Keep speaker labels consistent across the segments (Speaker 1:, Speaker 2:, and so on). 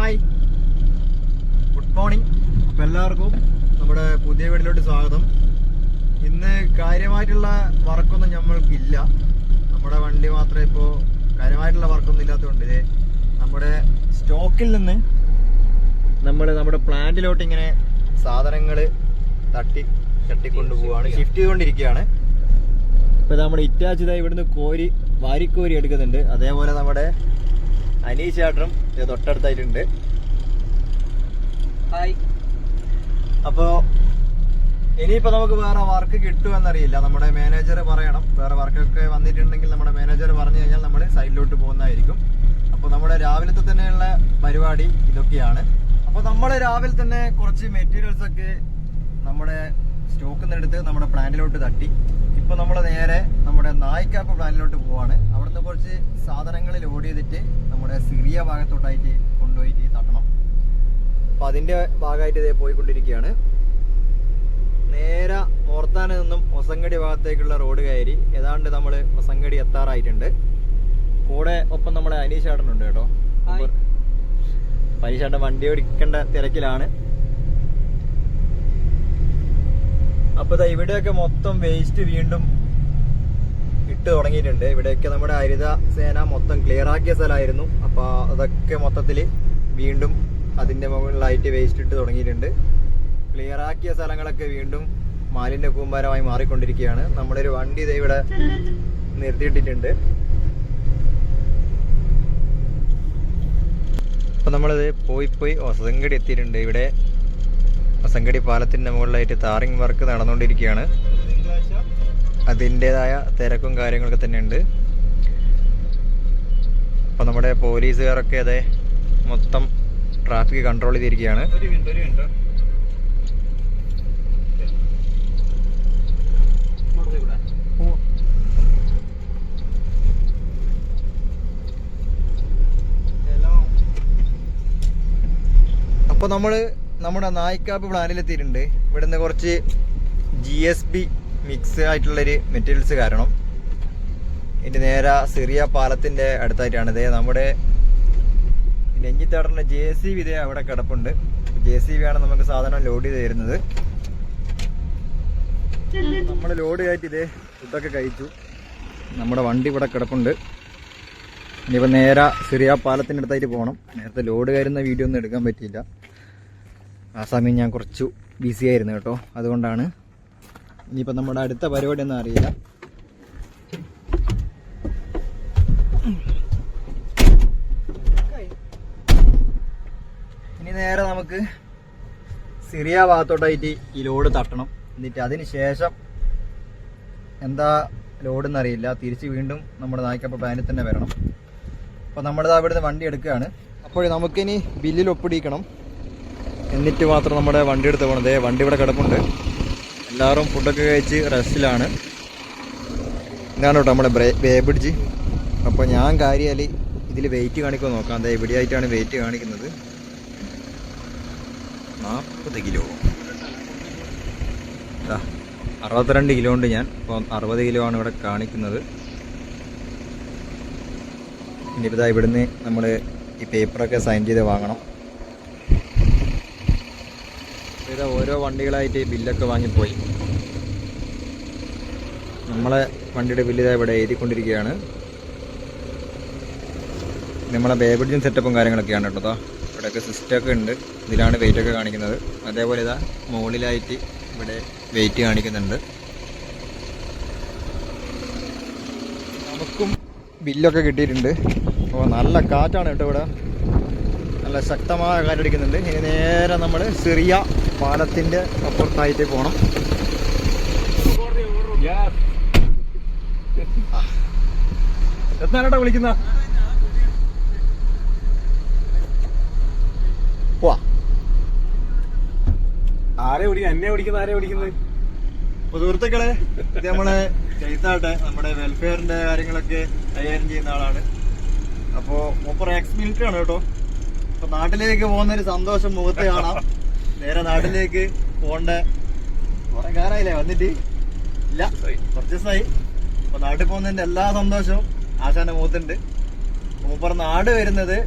Speaker 1: Hi, good morning. അപ്പം എല്ലാവർക്കും നമ്മുടെ പുതിയ വീട്ടിലോട്ട് സ്വാഗതം. ഇന്ന് കാര്യമായിട്ടുള്ള വർക്കൊന്നും നമ്മൾക്കില്ല. നമ്മുടെ വണ്ടി മാത്രമേ ഇപ്പോൾ കാര്യമായിട്ടുള്ള വർക്കൊന്നും ഇല്ലാത്തതുകൊണ്ട് ഇതേ നമ്മുടെ സ്റ്റോക്കിൽ നിന്ന് നമ്മുടെ പ്ലാന്റിലോട്ട് ഇങ്ങനെ സാധനങ്ങൾ തട്ടിക്കൊണ്ട് പോവുകയാണ്, ഷിഫ്റ്റ് ചെയ്തുകൊണ്ടിരിക്കുകയാണ്. ഇപ്പം നമ്മുടെ ഇറ്റാച്ച് ഇവിടുന്ന് വാരിക്കോരി എടുക്കുന്നുണ്ട്. അതേപോലെ നമ്മുടെ അനീഷ് ചേട്ടനും തൊട്ടടുത്തായിട്ടുണ്ട്.
Speaker 2: ഹായ്.
Speaker 1: അപ്പോൾ ഇനിയിപ്പോൾ നമുക്ക് വേറെ വർക്ക് കിട്ടുമെന്നറിയില്ല. നമ്മുടെ മാനേജർ പറയണം. വേറെ വർക്കൊക്കെ വന്നിട്ടുണ്ടെങ്കിൽ നമ്മുടെ മാനേജർ പറഞ്ഞു കഴിഞ്ഞാൽ നമ്മൾ സൈഡിലോട്ട് പോകുന്നതായിരിക്കും. അപ്പോൾ നമ്മുടെ രാവിലത്തെ തന്നെയുള്ള പരിപാടി ഇതൊക്കെയാണ്. അപ്പോൾ നമ്മൾ രാവിലെ തന്നെ കുറച്ച് മെറ്റീരിയൽസ് ഒക്കെ നമ്മുടെ സ്റ്റോക്കിൽ നിന്ന് എടുത്ത് നമ്മുടെ പ്ലാന്റിലോട്ട് തട്ടി. ഇപ്പൊ നമ്മൾ നേരെ നമ്മുടെ നായിക്കാപ്പ് പ്ലാന്റിലോട്ട് പോവാണ്. അവിടുന്ന് കുറച്ച് സാധനങ്ങൾ ലോഡ് ചെയ്തിട്ട് നമ്മുടെ സിറിയ ഭാഗത്തോട്ടായിട്ട് കൊണ്ടുപോയിട്ട് തട്ടണം. അപ്പൊ അതിന്റെ ഭാഗമായിട്ട് ഇതേ പോയിക്കൊണ്ടിരിക്കുകയാണ്. നേരെ മോർത്താനിൽ നിന്നും ഒസങ്കടി ഭാഗത്തേക്കുള്ള റോഡ് കയറി ഏതാണ്ട് നമ്മൾ ഒസങ്കടി എത്താറായിട്ടുണ്ട്. കൂടെ ഒപ്പം നമ്മുടെ അനീഷേട്ടനുണ്ട് കേട്ടോ. അനീഷേട്ടൻ വണ്ടി ഓടിക്കേണ്ട തിരക്കിലാണ്. അപ്പൊ ഇവിടെയൊക്കെ മൊത്തം വേസ്റ്റ് വീണ്ടും ഇട്ട് തുടങ്ങിയിട്ടുണ്ട്. ഇവിടെയൊക്കെ നമ്മുടെ ഹരിത സേന മൊത്തം ക്ലിയർ ആക്കിയ സ്ഥലമായിരുന്നു. അപ്പൊ അതൊക്കെ മൊത്തത്തിൽ വീണ്ടും അതിന്റെ മുകളിലായിട്ട് വേസ്റ്റ് ഇട്ട് തുടങ്ങിയിട്ടുണ്ട്. ക്ലിയർ ആക്കിയ സ്ഥലങ്ങളൊക്കെ വീണ്ടും മാലിന്യ കൂമ്പാരമായി മാറിക്കൊണ്ടിരിക്കുകയാണ്. നമ്മുടെ ഒരു വണ്ടി ഇത് ഇവിടെ നിർത്തിയിട്ടിട്ടുണ്ട്. അപ്പൊ നമ്മളിത് പോയി ഒസങ്കടി എത്തിയിട്ടുണ്ട്. ഇവിടെ ഒസങ്കടി പാലത്തിന്റെ മുകളിലായിട്ട് ടാറിംഗ് വർക്ക് നടന്നുകൊണ്ടിരിക്കുകയാണ്. അതിൻ്റെതായ തിരക്കും കാര്യങ്ങളൊക്കെ തന്നെ ഉണ്ട്. അപ്പൊ നമ്മുടെ പോലീസുകാരൊക്കെ അതെ മൊത്തം ട്രാഫിക് കൺട്രോൾ ചെയ്തിരിക്കുകയാണ്. അപ്പൊ നമ്മുടെ നായിക്കാപ്പ് പ്ലാനിലെത്തിയിട്ടുണ്ട്. ഇവിടുന്ന് കുറച്ച് GSB മിക്സ് ആയിട്ടുള്ളൊരു മെറ്റീരിയൽസ് കാരണം ഇതിൻ്റെ നേരെ സിറിയ പാലത്തിൻ്റെ അടുത്തായിട്ടാണ്. ഇതേ നമ്മുടെ നെഞ്ചിത്താടറിൻ്റെ JCB ഇതേ അവിടെ കിടപ്പുണ്ട്. JCB ആണ് നമുക്ക് സാധനം ലോഡ് ചെയ്ത് തരുന്നത്. നമ്മൾ ലോഡ് കയറ്റി ഇതേ ഫുഡൊക്കെ കഴിച്ചു. നമ്മുടെ വണ്ടി ഇവിടെ കിടപ്പുണ്ട്. ഇനിയിപ്പോൾ നേരെ സിറിയ പാലത്തിൻ്റെ അടുത്തായിട്ട് പോകണം. നേരത്തെ ലോഡ് കയറുന്ന വീഡിയോ ഒന്നും എടുക്കാൻ പറ്റിയില്ല. ആ സമയം ഞാൻ കുറച്ചു ബിസി ആയിരുന്നു കേട്ടോ. അതുകൊണ്ടാണ്. ഇനിയിപ്പോൾ നമ്മുടെ അടുത്ത പരിപാടി ഒന്നും അറിയില്ല. ഇനി നേരെ നമുക്ക് സിറിയ ഭാഗത്തോട്ടായിട്ട് ഈ ലോഡ് തട്ടണം. എന്നിട്ട് അതിന് ശേഷം എന്താ ലോഡെന്ന് അറിയില്ല, തിരിച്ച് വീണ്ടും നമ്മുടെ നായിക്കപ്പ പ്ലാനിൽ തന്നെ വരണം. അപ്പോൾ നമ്മളിത് അവിടുന്ന് വണ്ടി എടുക്കുകയാണ്. അപ്പോൾ നമുക്കിനി ബില്ലിൽ ഒപ്പിടിക്കണം. എന്നിട്ട് മാത്രം നമ്മുടെ വണ്ടി എടുത്ത് പോകണത്. വണ്ടി ഇവിടെ കിടപ്പുണ്ട്. എല്ലാവരും ഫുഡൊക്കെ കഴിച്ച് റെസ്റ്റിലാണ്. ഇതാണ് കേട്ടോ നമ്മുടെ വേ ബ്രിഡ്ജ്. അപ്പോൾ ഞാൻ കാര്യാൽ ഇതിൽ വെയിറ്റ് കാണിക്കുമോ നോക്കാം. അതെ എവിടെയായിട്ടാണ് വെയിറ്റ് കാണിക്കുന്നത്. 40 കിലോ, 62 കിലോ ഉണ്ട് ഞാൻ. അപ്പോൾ 60 കിലോ ആണ് ഇവിടെ കാണിക്കുന്നത്. ഇനിയിപ്പോൾ ഇവിടുന്ന് നമ്മൾ ഈ പേപ്പറൊക്കെ സൈൻ ചെയ്ത് വാങ്ങണം. ഇതാ ഓരോ വണ്ടികളായിട്ട് ബില്ലൊക്കെ വാങ്ങിപ്പോയി. നമ്മളെ വണ്ടിയുടെ ബില്ല് ഇതാ ഇവിടെ എഴുതിക്കൊണ്ടിരിക്കുകയാണ്. നമ്മളെ ബേബിഡ്ജും സെറ്റപ്പും കാര്യങ്ങളൊക്കെയാണ് കേട്ടോ. ഇവിടെയൊക്കെ സിസ്റ്റമൊക്കെ ഉണ്ട്. ഇതിലാണ് വെയിറ്റൊക്കെ കാണിക്കുന്നത്. അതേപോലെ ഇതാ മുകളിലായിട്ട് ഇവിടെ വെയിറ്റ് കാണിക്കുന്നുണ്ട്. നമുക്കും ബില്ലൊക്കെ കിട്ടിയിട്ടുണ്ട്. അപ്പോൾ നല്ല കാറ്റാണ് കേട്ടോ ഇവിടെ. നല്ല ശക്തമായ കാറ്റടിക്കുന്നുണ്ട്. ഇനി നേരെ നമ്മൾ സിറിയ പാലത്തിൻ്റെ അപ്പുറത്തായിട്ട് പോകണം. എത്താനാട്ടോ വിളിക്കുന്ന സുഹൃത്തുക്കളെ, ഇത് നമ്മളെ ചെയ്താട്ടെ നമ്മുടെ വെൽഫെയറിന്റെ കാര്യങ്ങളൊക്കെ കൈകാര്യം ചെയ്യുന്ന ആളാണ്. അപ്പോ മൂപ്പർ എക്സ് മിലിറ്ററി ആണ് കേട്ടോ. അപ്പൊ നാട്ടിലേക്ക് പോകുന്ന ഒരു സന്തോഷം മുഖത്ത് കാണാം. നേരെ നാട്ടിലേക്ക് പോകണ്ട കുറെ കാലമായില്ലേ വന്നിട്ട്? ഇല്ല, കുറച്ച് ദിവസമായി. അപ്പൊ നാട്ടിൽ പോകുന്നതിന്റെ എല്ലാ സന്തോഷവും ആശാന്റെ മുഖത്തുണ്ട്. മൂപ്പർ നാട് വരുന്നത്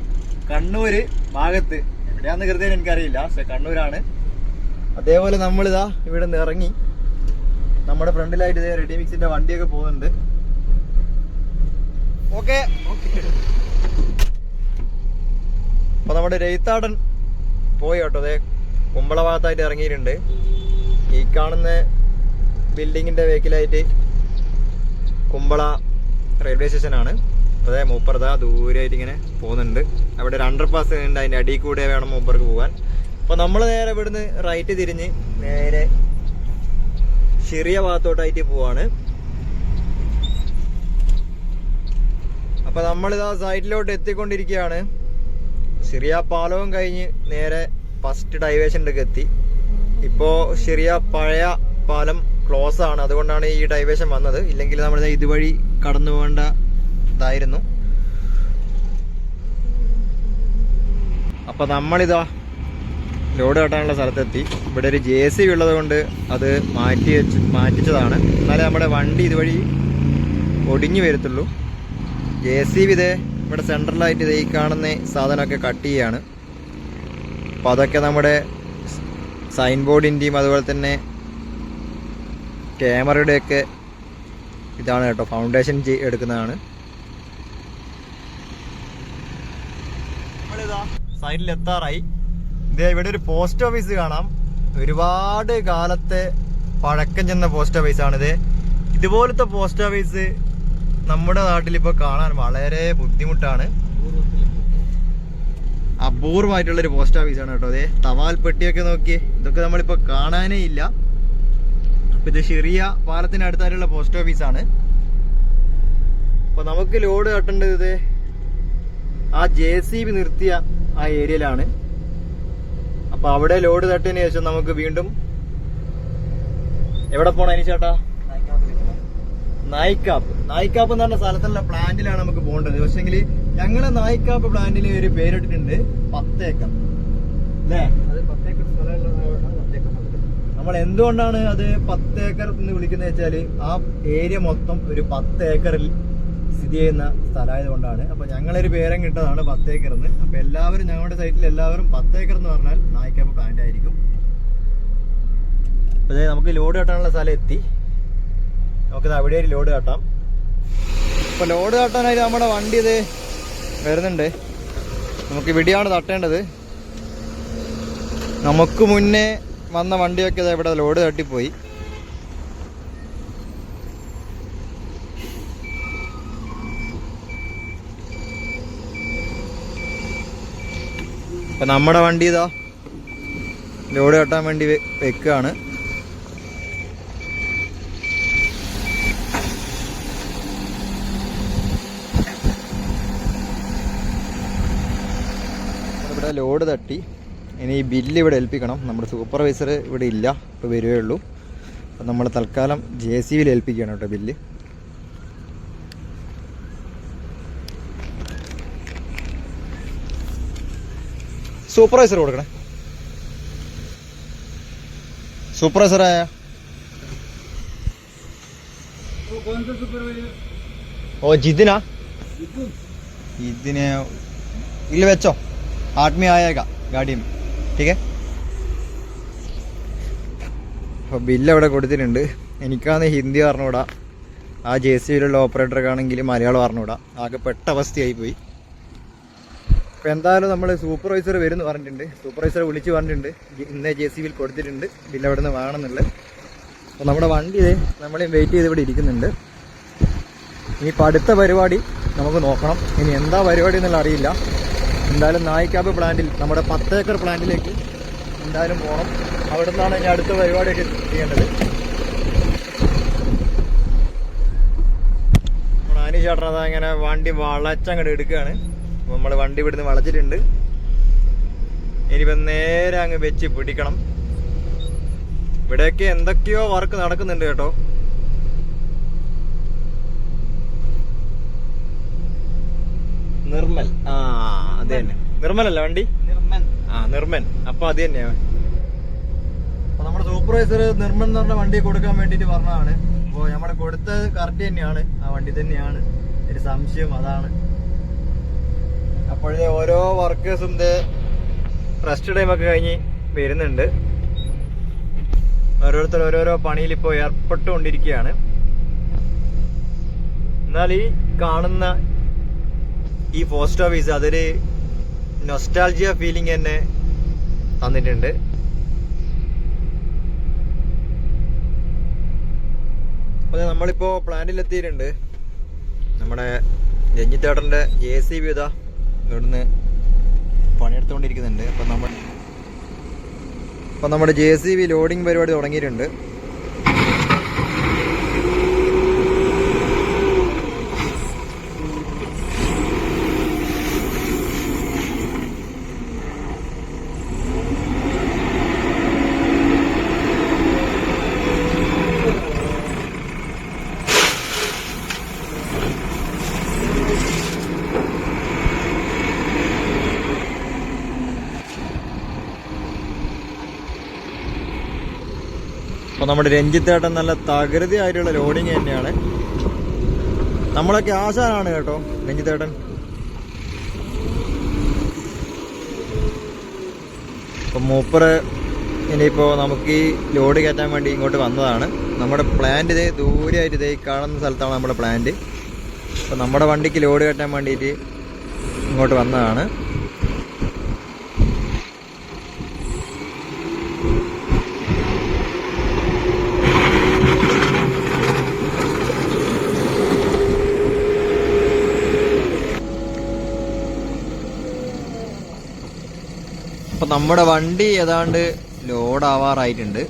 Speaker 1: കണ്ണൂര് ഭാഗത്ത് എവിടെയാന്ന് കരുതിയാൽ എനിക്കറിയില്ല, പക്ഷെ കണ്ണൂരാണ്. അതേപോലെ നമ്മളിതാ ഇവിടെ നിന്ന് ഇറങ്ങി നമ്മുടെ ഫ്രണ്ടിലായിട്ട് ഇതേ റെഡി മിക്സിന്റെ വണ്ടിയൊക്കെ പോകുന്നുണ്ട്. ഓക്കെ, അപ്പൊ നമ്മുടെ രയിത്താടൻ പോയി കേട്ടോ. അതെ കുമ്പള ഭാഗത്തായിട്ട് ഇറങ്ങിയിട്ടുണ്ട്. ഈ കാണുന്ന ബിൽഡിങ്ങിന്റെ വേക്കിലായിട്ട് കുമ്പള റെയിൽവേ സ്റ്റേഷനാണ്. അതെ മൂപ്പർദാ ദൂരെയായിട്ട് ഇങ്ങനെ പോകുന്നുണ്ട്. അവിടെ ഒരു അണ്ടർപാസ് ഉണ്ട്, അതിന്റെ അടിയിൽ കൂടെ വേണം മൂപ്പർക്ക് പോകാൻ. അപ്പൊ നമ്മൾ നേരെ ഇവിടുന്ന് റൈറ്റ് തിരിഞ്ഞ് നേരെ ചെറിയ ഭാഗത്തോട്ടായിട്ട് പോവാണ്. അപ്പൊ നമ്മളിതാ സൈഡിലോട്ട് എത്തിക്കൊണ്ടിരിക്കുകയാണ്. ചെറിയ പാലവും കഴിഞ്ഞ് നേരെ ഫസ്റ്റ് ഡൈവേഷനിലേക്ക് എത്തി. ഇപ്പോ ചെറിയ പഴയ പാലം ക്ലോസ് ആണ്, അതുകൊണ്ടാണ് ഈ ഡൈവേഷൻ വന്നത്. ഇല്ലെങ്കിൽ നമ്മൾ ഇതുവഴി കടന്നു പോകേണ്ടതായിരുന്നു. അപ്പൊ നമ്മളിതാ ലോഡ് കെട്ടാനുള്ള സ്ഥലത്തെത്തി. ഇവിടെ ഒരു JCB ഉള്ളത് കൊണ്ട് അത് മാറ്റിച്ചതാണ്. എന്നാലേ നമ്മുടെ വണ്ടി ഇതുവഴി ഒടിഞ്ഞു വരത്തുള്ളൂ. JCB ഇതേ ഇവിടെ സെൻട്രലായിട്ട് ഇത് ഈ കാണുന്ന സാധനമൊക്കെ കട്ട് ചെയ്യാണ്. അപ്പം അതൊക്കെ നമ്മുടെ സൈൻ ബോർഡിൻ്റെയും അതുപോലെ തന്നെ ക്യാമറയുടെയൊക്കെ ഇതാണ് കേട്ടോ, ഫൗണ്ടേഷൻ എടുക്കുന്നതാണ്. നമ്മളിതാ സൈഡിൽ എത്താറായി. ഇതേ ഇവിടെ ഒരു പോസ്റ്റ് ഓഫീസ് കാണാം. ഒരുപാട് കാലത്തെ പഴക്കം ചെന്ന പോസ്റ്റ് ഓഫീസാണിത്. ഇതുപോലത്തെ പോസ്റ്റ് ഓഫീസ് നമ്മുടെ നാട്ടിൽ ഇപ്പോൾ കാണാൻ വളരെ ബുദ്ധിമുട്ടാണ്. അപൂർവമായിട്ടുള്ളൊരു പോസ്റ്റ് ഓഫീസാണ് കേട്ടോ. അതെ തപാൽ പെട്ടിയൊക്കെ നോക്കി, ഇതൊക്കെ നമ്മളിപ്പോൾ കാണാനേ ഇല്ല. അപ്പം ഇത് ചെറിയ പാലത്തിനടുത്തായിട്ടുള്ള പോസ്റ്റ് ഓഫീസാണ്. അപ്പോൾ നമുക്ക് ലോഡ് കട്ടേണ്ടത് ഇത് ആ JCB നിർത്തിയ ആ ഏരിയയിലാണ്. അപ്പോൾ അവിടെ ലോഡ് തട്ടിയതിന് ശേഷം നമുക്ക് വീണ്ടും എവിടെ പോകണം ഇനി ചേട്ടാ? നായിക്കാപ്പ് എന്ന് പറഞ്ഞ സ്ഥലത്തുള്ള പ്ലാന്റിലാണ് നമുക്ക് പോകേണ്ടത്. പക്ഷെങ്കിൽ ഞങ്ങളെ നായിക്കാപ്പ് പ്ലാന്റിൽ ഒരു പേരിട്ടിട്ടുണ്ട് 10 ഏക്കർ അല്ലേ? നമ്മൾ എന്തുകൊണ്ടാണ് അത് 10 ഏക്കർ എന്ന് വിളിക്കുന്നത് വെച്ചാൽ ആ ഏരിയ മൊത്തം ഒരു 10 ഏക്കറിൽ സ്ഥിതി ചെയ്യുന്ന സ്ഥലമായത് കൊണ്ടാണ്. അപ്പൊ ഞങ്ങളൊരു പേരം കിട്ടതാണ് 10 ഏക്കർ എന്ന്. അപ്പൊ എല്ലാവരും ഞങ്ങളുടെ സൈറ്റിൽ എല്ലാവരും 10 ഏക്കർ എന്ന് പറഞ്ഞാൽ നായിക്കാപ്പ് പ്ലാന്റ് ആയിരിക്കും. അപ്പൊ നമുക്ക് ലോഡ് കെട്ടാനുള്ള സ്ഥലം എത്തി. നമുക്കിത് അവിടെ ഒരു ലോഡ് കാട്ടാം. അപ്പോൾ ലോഡ് കാട്ടാനായിട്ട് നമ്മുടെ വണ്ടി ഇത് വരുന്നുണ്ട്. നമുക്ക് ഇവിടെയാണ് തട്ടേണ്ടത്. നമുക്ക് മുന്നേ വന്ന വണ്ടിയൊക്കെ ഇതാ ഇവിടെ ലോഡ് തട്ടിപ്പോയി. അപ്പം നമ്മുടെ വണ്ടി ഇതാ ലോഡ് കെട്ടാൻ വേണ്ടി വെക്കുകയാണ്. ഇവിടെ ലോഡ് തട്ടി. ഇനി ഈ ബില്ല് ഇവിടെ ഏൽപ്പിക്കണം. നമ്മുടെ സൂപ്പർവൈസർ ഇവിടെ ഇല്ല, ഇപ്പോൾ വരുവേ ഉള്ളൂ. അപ്പം നമ്മൾ തൽക്കാലം JCBയിൽ ഏൽപ്പിക്കുകയാണ് കേട്ടോ ബില്ല്. സൂപ്പർവൈസർ കൊടുക്കണേ. സൂപ്പർവൈസറായ ഓ ജിതിനാ? ഇതിനെ ഇല്ല വെച്ചോ, ആദ്മി ആയേगा गाड़ी में, ठीक है. അപ്പോൾ ബില്ല് അവിടെ കൊടുത്തിട്ടുണ്ട്. എനിക്കാണ് ഹിന്ദി പറഞ്ഞുകൂടാ, ആ JCBയിലുള്ള ഓപ്പറേറ്റർക്കാണെങ്കിൽ മലയാളം പറഞ്ഞുകൂടാ. ആകെ പെട്ട അവസ്ഥയായി പോയി. അപ്പോൾ എന്തായാലും നമ്മൾ സൂപ്പർവൈസർ വരുമെന്ന് പറഞ്ഞിട്ടുണ്ട്. സൂപ്പർവൈസറെ വിളിച്ച് പറഞ്ഞിട്ടുണ്ട് ഇന്നേ JCBയിൽ കൊടുത്തിട്ടുണ്ട് ബില്ല് അവിടെ നിന്ന് വേണമെന്നുള്ളത്. അപ്പോൾ നമ്മുടെ വണ്ടി നമ്മളെയും വെയിറ്റ് ചെയ്ത് ഇവിടെ ഇരിക്കുന്നുണ്ട്. ഇനിയിപ്പോൾ അടുത്ത പരിപാടി നമുക്ക് നോക്കണം. ഇനി എന്താ പരിപാടി എന്നുള്ള അറിയില്ല. എന്തായാലും നായിക്കാപ്പ് പ്ലാന്റിൽ, നമ്മുടെ 10 ഏക്കർ പ്ലാന്റിലേക്ക് എന്തായാലും പോകണം. അവിടെ നിന്നാണ് ഇനി അടുത്ത പരിപാടിയൊക്കെ ചെയ്യേണ്ടത്. നമ്മുടെ ആനി ചേട്ടനത് അങ്ങനെ വണ്ടി വളച്ചങ്ങോട്ട് എടുക്കുകയാണ്. അപ്പോൾ നമ്മൾ വണ്ടി ഇവിടുന്ന് വളച്ചിട്ടുണ്ട്. ഇനിയിപ്പോൾ നേരെ അങ്ങ് വെച്ച് പിടിക്കണം. ഇവിടെയൊക്കെ എന്തൊക്കെയോ വർക്ക് നടക്കുന്നുണ്ട് കേട്ടോ. നിർമ്മൽ, അത് തന്നെ. നിർമ്മലല്ല വണ്ടി? നിർമ്മൻ. അപ്പൊ അത് തന്നെയാ. അപ്പൊ നമ്മുടെ സൂപ്പർവൈസർ നിർമ്മൽ എന്ന് പറഞ്ഞ വണ്ടി കൊടുക്കാൻ വേണ്ടിട്ട് പറഞ്ഞതാണ്. അപ്പോൾ നമ്മൾ കൊടുത്തത് കറക്റ്റ് തന്നെയാണ്, ആ വണ്ടി തന്നെയാണ്. ഒരു സംശയം അതാണ്. അപ്പോഴേ ഓരോ വർക്കേഴ്സും റെസ്റ്റ് ടൈമൊക്കെ കഴിഞ്ഞ് വരുന്നുണ്ട്. ഓരോരുത്തർ ഓരോരോ പണിയിൽ ഇപ്പോൾ ഏർപ്പെട്ടുകൊണ്ടിരിക്കുകയാണ്. എന്നാൽ ഈ കാണുന്ന ഈ പോസ്റ്റ് ഓഫീസ് അതൊരു നൊസ്റ്റാൾജിയ ഫീലിംഗ് തന്നെ തന്നിട്ടുണ്ട്. അതെ, നമ്മളിപ്പോ പ്ലാന്റിലെത്തിയിട്ടുണ്ട്. നമ്മുടെ രഞ്ജിത്തേട്ടൻ്റെ JCB ഇതാ ഇവിടുന്ന് പണിയെടുത്തുകൊണ്ടിരിക്കുന്നുണ്ട്. അപ്പം നമ്മുടെ JCB ലോഡിങ് പരിപാടി തുടങ്ങിയിട്ടുണ്ട്. അപ്പോൾ നമ്മുടെ രഞ്ജിത്തേട്ടൻ നല്ല തകൃതിയായിട്ടുള്ള ലോഡിങ് തന്നെയാണ്. നമ്മളൊക്കെ ആശാനാണ് കേട്ടോ രഞ്ജിത്തേട്ടൻ. അപ്പം മൂപ്പറ് ഇനിയിപ്പോൾ നമുക്ക് ഈ ലോഡ് കയറ്റാൻ വേണ്ടി ഇങ്ങോട്ട് വന്നതാണ്. നമ്മുടെ പ്ലാന്റ് ഇതേ ദൂരെയായിട്ട് ഇതേ കാണുന്ന സ്ഥലത്താണ് നമ്മുടെ പ്ലാന്റ്. അപ്പോൾ നമ്മുടെ വണ്ടിക്ക് ലോഡ് കയറ്റാൻ വേണ്ടിയിട്ട് ഇങ്ങോട്ട് വന്നതാണ്. അപ്പൊ നമ്മുടെ വണ്ടി ഏതാണ്ട് ലോഡാവാറായിട്ടുണ്ട്.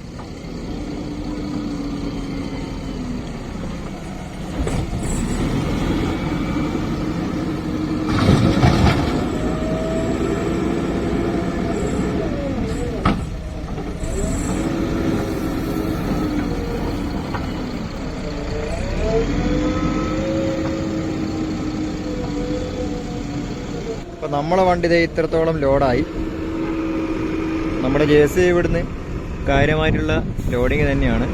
Speaker 1: അപ്പൊ നമ്മളെ വണ്ടി ഇതേ ഇത്രത്തോളം ലോഡായി. നമ്മുടെ JCB ഇവിടുന്ന് കാര്യമായിട്ടുള്ള ലോഡിങ് തന്നെയാണ്.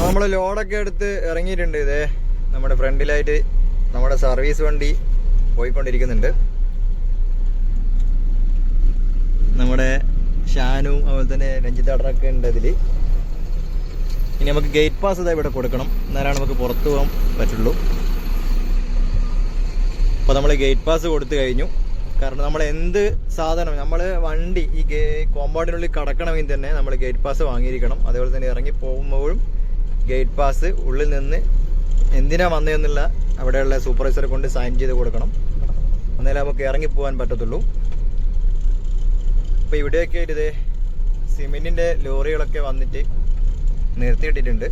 Speaker 1: നമ്മൾ ലോഡൊക്കെ എടുത്ത് ഇറങ്ങിയിട്ടുണ്ട്. ഇതേ നമ്മുടെ ഫ്രണ്ടിലായിട്ട് നമ്മുടെ സർവീസ് വണ്ടി പോയിക്കൊണ്ടിരിക്കുന്നുണ്ട്. നമ്മുടെ ഷാനും അതുപോലെ തന്നെ രഞ്ജിത്തേട്ടനൊക്കെ ഉണ്ട് ഇതിൽ. ഇനി നമുക്ക് ഗേറ്റ് പാസ് ഇതാ ഇവിടെ കൊടുക്കണം, എന്നാലാണ് നമുക്ക് പുറത്തു പോകാൻ പറ്റുള്ളൂ. അപ്പോൾ നമ്മൾ ഗേറ്റ് പാസ് കൊടുത്തു കഴിഞ്ഞു. കാരണം നമ്മൾ എന്ത് സാധനം നമ്മൾ വണ്ടി ഈ കോമ്പൗണ്ടിനുള്ളിൽ കടക്കണമെങ്കിൽ തന്നെ നമ്മൾ ഗേറ്റ് പാസ് വാങ്ങിയിരിക്കണം. അതേപോലെ തന്നെ ഇറങ്ങി പോകുമ്പോഴും ഗേറ്റ് പാസ് ഉള്ളിൽ നിന്ന് എന്തിനാ വന്നതെന്നുള്ള അവിടെയുള്ള സൂപ്പർവൈസറെ കൊണ്ട് സൈൻ ചെയ്ത് കൊടുക്കണം. എന്നാലേ നമുക്ക് ഇറങ്ങി പോകാൻ പറ്റത്തുള്ളൂ. അപ്പോൾ ഇവിടെയൊക്കെ ഇതേ സിമെൻറ്റിൻ്റെ ലോറികളൊക്കെ വന്നിട്ട് നിർത്തിയിട്ടിട്ടുണ്ട്.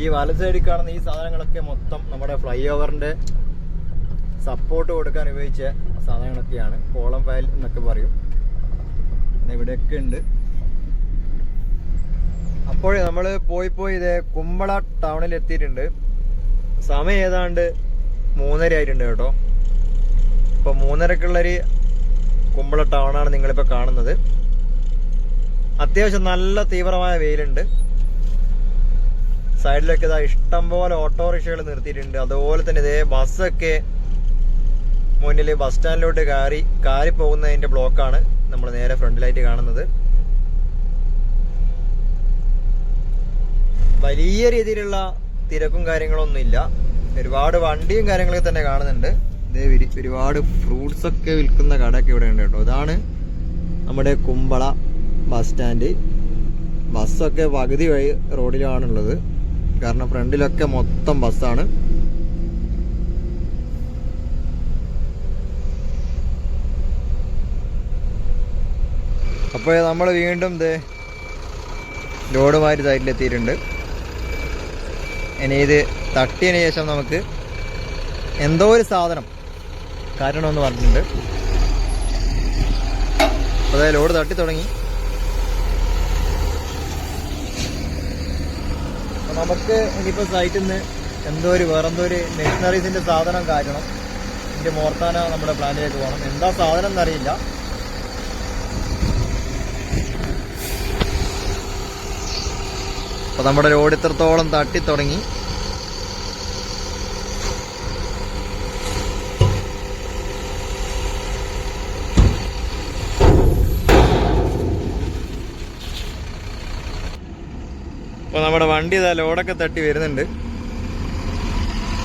Speaker 1: ഈ വലത് സൈഡിൽ കാണുന്ന ഈ സാധനങ്ങളൊക്കെ മൊത്തം നമ്മുടെ ഫ്ലൈ ഓവറിൻ്റെ സപ്പോർട്ട് കൊടുക്കാൻ ഉപയോഗിച്ച സാധനങ്ങളൊക്കെയാണ്. കോളം ഫയൽ എന്നൊക്കെ പറയും. ഇവിടെയൊക്കെ ഉണ്ട്. അപ്പോൾ നമ്മൾ പോയി ഇതേ കുമ്പള ടൗണിൽ എത്തിയിട്ടുണ്ട്. സമയം ഏതാണ്ട് 3:30 ആയിട്ടുണ്ട് കേട്ടോ. അപ്പോൾ 3:30-ക്കുള്ളൊരു കുമ്പള ടൗണാണ് നിങ്ങളിപ്പോൾ കാണുന്നത്. അത്യാവശ്യം നല്ല തീവ്രമായ വെയിലുണ്ട്. സൈഡിലൊക്കെ ഇതാ ഇഷ്ടംപോലെ ഓട്ടോറിക്ഷകൾ നിർത്തിയിട്ടുണ്ട്. അതുപോലെ തന്നെ ഇതേ ബസ്സൊക്കെ മുന്നിൽ ബസ് സ്റ്റാൻഡിലോട്ട് കയറി പോകുന്നതിൻ്റെ ബ്ലോക്കാണ് നമ്മൾ നേരെ ഫ്രണ്ടിലായിട്ട് കാണുന്നത്. വലിയ രീതിയിലുള്ള തിരക്കും കാര്യങ്ങളൊന്നുമില്ല. ഒരുപാട് വണ്ടിയും കാര്യങ്ങളൊക്കെ തന്നെ കാണുന്നുണ്ട്. ഇതേ ഒരുപാട് ഫ്രൂട്ട്സൊക്കെ വിൽക്കുന്ന കടയൊക്കെ ഇവിടെ ഉണ്ട് കേട്ടോ. ഇതാണ് നമ്മുടെ കുമ്പള ബസ് സ്റ്റാൻഡ്. ബസ്സൊക്കെ പകുതി വഴി റോഡിലാണുള്ളത്. കാരണം ഫ്രണ്ടിലൊക്കെ മൊത്തം ബസ്സാണ്. അപ്പോൾ നമ്മൾ വീണ്ടും ലോഡുമായിട്ട് സൈഡിലെത്തിയിട്ടുണ്ട്. ഇനി ഇത് തട്ടിയതിന് ശേഷം നമുക്ക് എന്തോ ഒരു സാധനം കാരണമെന്ന് പറഞ്ഞിട്ടുണ്ട്. അതായത് ലോഡ് തട്ടി തുടങ്ങി. നമുക്ക് ഇനിയിപ്പോൾ സൈറ്റിൽ നിന്ന് വേറെന്തോ ഒരു മെഷീനറീസിൻ്റെ സാധനം കാറ്റണം. ഇതിൻ്റെ മോർത്താന നമ്മുടെ പ്ലാന്റിലേക്ക് പോകണം. എന്താ സാധനം എന്നറിയില്ല. അപ്പോൾ നമ്മുടെ ലോഡ് ഇത്രത്തോളം തട്ടി തുടങ്ങി. അപ്പോൾ നമ്മുടെ വണ്ടി ഇതാ ലോഡൊക്കെ തട്ടി വരുന്നുണ്ട്.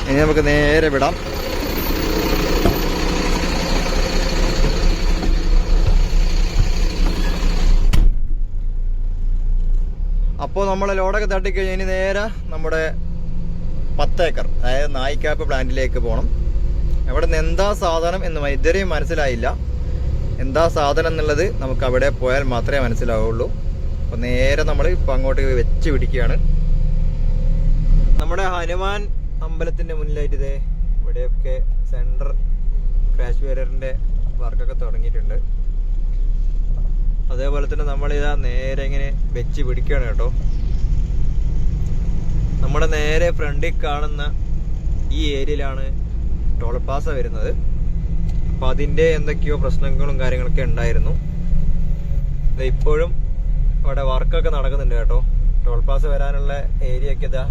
Speaker 1: ഇനി നമുക്ക് നേരെ വിടാം. അപ്പോൾ നമ്മൾ ലോഡൊക്കെ തട്ടിക്കഴിഞ്ഞ് ഇനി നേരെ നമ്മുടെ 10 ഏക്കർ അതായത് നായിക്കാപ്പ് പ്ലാന്റിലേക്ക് പോകണം. അവിടെ നിന്ന് എന്താ സാധനം എന്ന് ഇതുവരെയും മനസ്സിലായില്ല. എന്താ സാധനം എന്നുള്ളത് നമുക്ക് അവിടെ പോയാൽ മാത്രമേ മനസ്സിലാവുള്ളൂ. അപ്പോൾ നേരെ നമ്മൾ ഇപ്പം അങ്ങോട്ട് വെച്ച് പിടിക്കുകയാണ്. നമ്മുടെ ഹനുമാൻ അമ്പലത്തിൻ്റെ മുന്നിലായിട്ട് ഇതേ ഇവിടെയൊക്കെ സെൻറ്റർ ക്രാഷ് ബാരിയറിൻ്റെ വർക്കൊക്കെ തുടങ്ങിയിട്ടുണ്ട്. അതേപോലെ തന്നെ നമ്മളിതാ നേരെ ഇങ്ങനെ വെച്ച് പിടിക്കുകയാണ് കേട്ടോ. നമ്മുടെ നേരെ ഫ്രണ്ടിൽ കാണുന്ന ഈ ഏരിയയിലാണ് ടോൾ പ്ലാസ വരുന്നത്. അപ്പോൾ അതിൻ്റെ എന്തൊക്കെയോ പ്രശ്നങ്ങളും കാര്യങ്ങളൊക്കെ ഉണ്ടായിരുന്നു. ഇപ്പോഴും ഇവിടെ വർക്കൊക്കെ നടക്കുന്നുണ്ട് കേട്ടോ. ടോൾ പ്ലാസ വരാനുള്ള ഏരിയ ഒക്കെ ഇതാ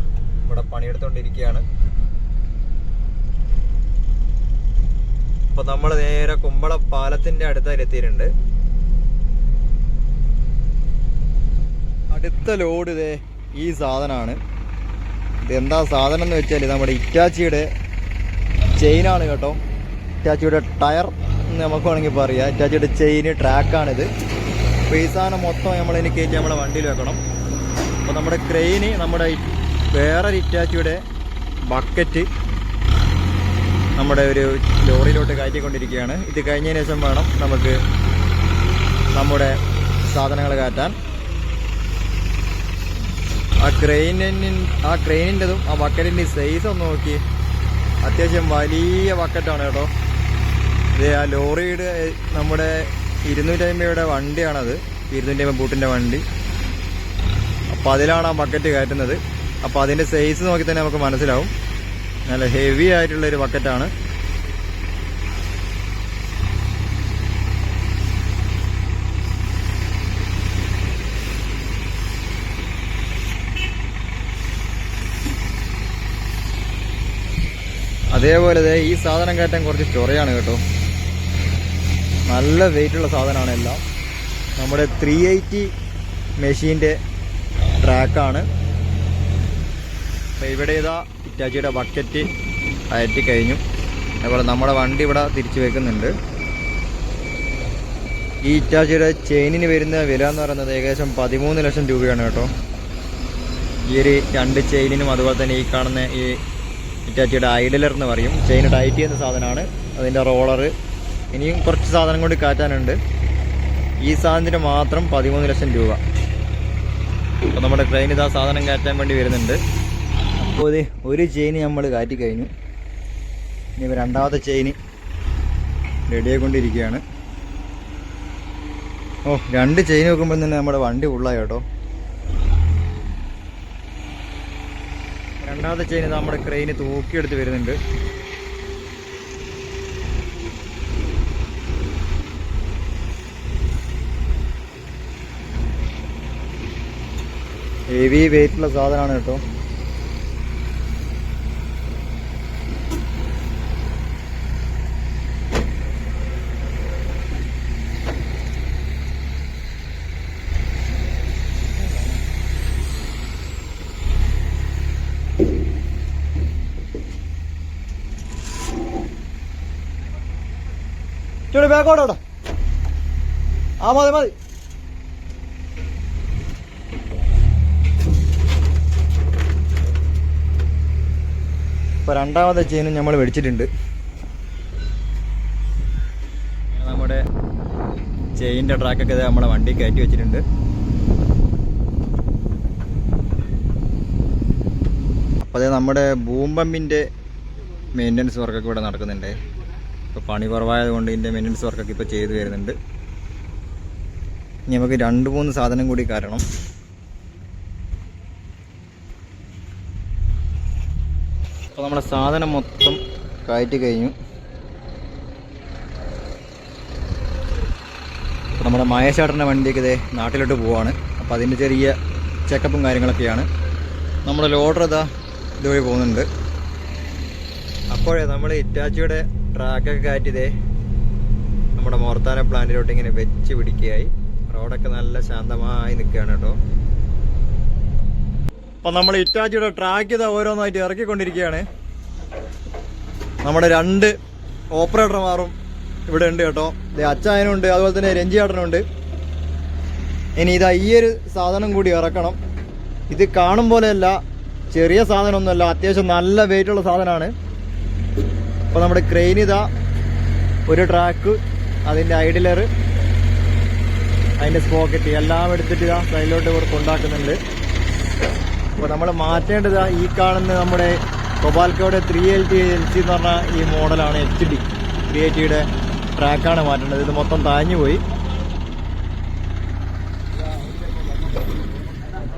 Speaker 1: ഇവിടെ പണിയെടുത്തുകൊണ്ടിരിക്കുകയാണ്. അപ്പോൾ നമ്മൾ നേരെ കുമ്പള പാലത്തിൻ്റെ അടുത്തായി എത്തിയിട്ടുണ്ട്. അടുത്ത ലോഡ് ഇതേ ഈ സാധനമാണ്. ഇതെന്താ സാധനം എന്ന് വെച്ചാൽ നമ്മുടെ ഇറ്റാച്ചിയുടെ ചെയിനാണ് കേട്ടോ. ഇറ്റാച്ചിയുടെ ടയർ എന്ന് നമുക്ക് വേണമെങ്കിൽ പറയാം. ഇറ്റാച്ചിയുടെ ചെയിന് ട്രാക്കാണിത്. അപ്പോൾ ഈ സാധനം മൊത്തം നമ്മളിനി കയറ്റി നമ്മളെ വണ്ടിയിൽ വെക്കണം. അപ്പോൾ നമ്മുടെ ക്രെയിന് നമ്മുടെ വേറൊരു ഇറ്റാച്ചിയുടെ ബക്കറ്റ് നമ്മുടെ ഒരു ലോറിയിലോട്ട് കയറ്റിക്കൊണ്ടിരിക്കുകയാണ്. ഇത് കഴിഞ്ഞതിന് ശേഷം വേണം നമുക്ക് നമ്മുടെ സാധനങ്ങൾ കയറ്റാൻ. ആ ക്രെയിനിൻ്റെതും ആ ബക്കറ്റിൻ്റെ സൈസ് ഒന്ന് നോക്കി. അത്യാവശ്യം വലിയ ബക്കറ്റാണ് കേട്ടോ. ഇത് ആ ലോറിയുടെ നമ്മുടെ 250 വണ്ടിയാണത്. 250 ബൂട്ടിൻ്റെ വണ്ടി. അപ്പോൾ അതിലാണ് ആ ബക്കറ്റ് കയറ്റുന്നത്. അപ്പോൾ അതിൻ്റെ സൈസ് നോക്കി തന്നെ നമുക്ക് മനസ്സിലാവും. നല്ല ഹെവി ആയിട്ടുള്ളൊരു ബക്കറ്റാണ്. അതേപോലെ ഈ സാധനം കയറ്റാൻ കുറച്ച് ചൊറയാണ് കേട്ടോ. നല്ല വെയിറ്റുള്ള സാധനമാണ് എല്ലാം. നമ്മുടെ 380 മെഷീൻ്റെ ട്രാക്കാണ്. അപ്പോൾ ഇവിടെ ഇതാ ഇറ്റാച്ചിയുടെ ബക്കറ്റ് കയറ്റി കഴിഞ്ഞു. അതുപോലെ നമ്മുടെ വണ്ടി ഇവിടെ തിരിച്ചു വെക്കുന്നുണ്ട്. ഈ ഇറ്റാച്ചിയുടെ ചെയിനിന് വരുന്ന വില എന്ന് പറയുന്നത് ഏകദേശം 13 ലക്ഷം രൂപയാണ് കേട്ടോ. ഈ ഒരു 2 ചെയിനിനും അതുപോലെ തന്നെ ഈ കാണുന്ന ഈ ഇറ്റാച്ചിയുടെ ഐഡലർ എന്ന് പറയും. ചെയിൻ ടൈറ്റ് ചെയ്യുന്ന സാധനമാണ്. അതിൻ്റെ റോളർ, ഇനിയും കുറച്ച് സാധനം കൊണ്ട് കയറ്റാനുണ്ട്. ഈ സാധനത്തിന് മാത്രം 13 ലക്ഷം രൂപ. അപ്പോൾ നമ്മുടെ ട്രെയിൻ ഇതാ സാധനം കയറ്റാൻ വേണ്ടി വരുന്നുണ്ട്. അപ്പോൾ ഇത് ഒരു ചെയിൻ നമ്മൾ കയറ്റി കഴിഞ്ഞു. ഇനി രണ്ടാമത്തെ ചെയിൻ റെഡിയായിക്കൊണ്ടിരിക്കുകയാണ്. 2 ചെയിൻ വെക്കുമ്പോൾ തന്നെ നമ്മുടെ വണ്ടി ഫുള്ളായി കേട്ടോ. രണ്ടാമത്തെ ചെയിൻ നമ്മുടെ ക്രെയിന് തൂക്കിയെടുത്ത് വരുന്നുണ്ട്. ഹെവി വെയിറ്റുള്ള സാധനമാണ് കേട്ടോ. ചൂട് ബാക്കോട്ടോ. ആ മതി. ഇപ്പോൾ രണ്ടാമത്തെ ചെയിനും നമ്മൾ മേടിച്ചിട്ടുണ്ട്. നമ്മുടെ ചെയിൻ്റെ ട്രാക്കൊക്കെ നമ്മളെ വണ്ടി കയറ്റി വെച്ചിട്ടുണ്ട്. അപ്പോൾ അത് നമ്മുടെ ബൂം പമ്പിൻ്റെ മെയിൻ്റനൻസ് വർക്കൊക്കെ ഇവിടെ നടക്കുന്നുണ്ട്. ഇപ്പോൾ പണി കുറവായതുകൊണ്ട് ഇതിൻ്റെ മെയിൻ്റനൻസ് വർക്കൊക്കെ ഇപ്പോൾ ചെയ്തു വരുന്നുണ്ട്. ഇനി നമുക്ക് 2-3 സാധനം കൂടി കയറണം. അപ്പോൾ നമ്മുടെ സാധനം മൊത്തം കയറ്റി കഴിഞ്ഞു. അപ്പോൾ നമ്മുടെ മഹേഷേട്ടൻ്റെ വണ്ടിയൊക്കെ ഇതേ നാട്ടിലോട്ട് പോവാണ്. അപ്പോൾ അതിൻ്റെ ചെറിയ ചെക്കപ്പും കാര്യങ്ങളൊക്കെയാണ്. നമ്മുടെ ലോഡർ ഇതുവഴി പോകുന്നുണ്ട്. അപ്പോഴേ നമ്മൾ ഇറ്റാച്ചിയുടെ ട്രാക്കൊക്കെ കയറ്റിയതേ നമ്മുടെ മോർത്താന പ്ലാന്റിലോട്ട് ഇങ്ങനെ വെച്ച് പിടിക്കുകയായി. റോഡൊക്കെ നല്ല ശാന്തമായി നിൽക്കുകയാണ് കേട്ടോ. അപ്പം നമ്മൾ ഇറ്റാച്ചിയുടെ ട്രാക്ക് ഓരോന്നായിട്ട് ഇറക്കിക്കൊണ്ടിരിക്കുകയാണ്. നമ്മുടെ 2 ഓപ്പറേറ്റർമാരും ഇവിടെ ഉണ്ട് കേട്ടോ. അച്ചായനുണ്ട്, അതുപോലെ തന്നെ രഞ്ജിയേട്ടനുണ്ട്. ഇനി ഈ ഒരു സാധനം കൂടി ഇറക്കണം. ഇത് കാണും പോലെയല്ല, ചെറിയ സാധനമൊന്നുമല്ല, അത്യാവശ്യം നല്ല വെയിറ്റുള്ള സാധനമാണ്. അപ്പോൾ നമ്മുടെ ക്രെയിൻ ഒരു ട്രാക്ക്, അതിൻ്റെ ഐഡിലർ, അതിൻ്റെ സ്പോക്കറ്റ് എല്ലാം എടുത്തിട്ട് സൈഡിലോട്ട് ഇവർ കൊണ്ടാക്കുന്നുണ്ട്. അപ്പോൾ നമ്മൾ മാറ്റേണ്ടത് ഈ കാണുന്ന നമ്മുടെ കൊബാൽക്കോയുടെ 380 LC എന്ന് പറഞ്ഞ ഈ മോഡലാണ് HD 380യുടെ ട്രാക്കാണ് മാറ്റേണ്ടത്. ഇത് മൊത്തം താഞ്ഞു പോയി.